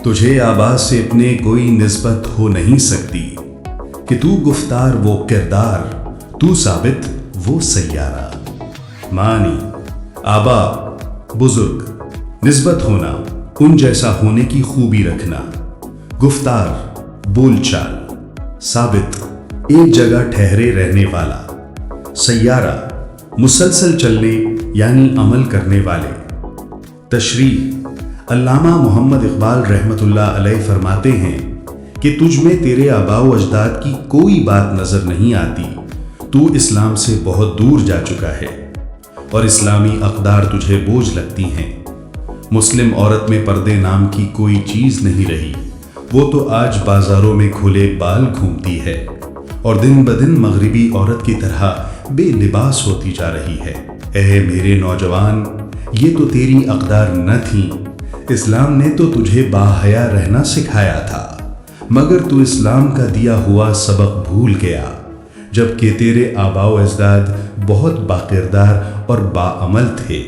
تجھے آبا سے اپنے کوئی نسبت ہو نہیں سکتی کہ تو گفتار وہ کردار، تو ثابت وہ سیارہ۔ معنی: آبا بزرگ، نسبت ہونا، ان جیسا ہونے کی خوبی رکھنا، گفتار بول چال، ثابت ایک جگہ ٹھہرے رہنے والا، سیارہ مسلسل چلنے یعنی عمل کرنے والے۔ تشریح: علامہ محمد اقبال رحمۃ اللہ علیہ فرماتے ہیں کہ تجھ میں تیرے آباء و اجداد کی کوئی بات نظر نہیں آتی، تو اسلام سے بہت دور جا چکا ہے اور اسلامی اقدار تجھے بوجھ لگتی ہیں۔ مسلم عورت میں پردے نام کی کوئی چیز نہیں رہی، وہ تو آج بازاروں میں کھلے بال گھومتی ہے اور دن بدن مغربی عورت کی طرح بے لباس ہوتی جا رہی ہے۔ اے میرے نوجوان، یہ تو تیری اقدار نہ تھیں، اسلام نے تو تجھے باحیا رہنا سکھایا تھا، مگر تو اسلام کا دیا ہوا سبق بھول گیا، جبکہ تیرے آباء و اجداد بہت باکردار اور باعمل تھے۔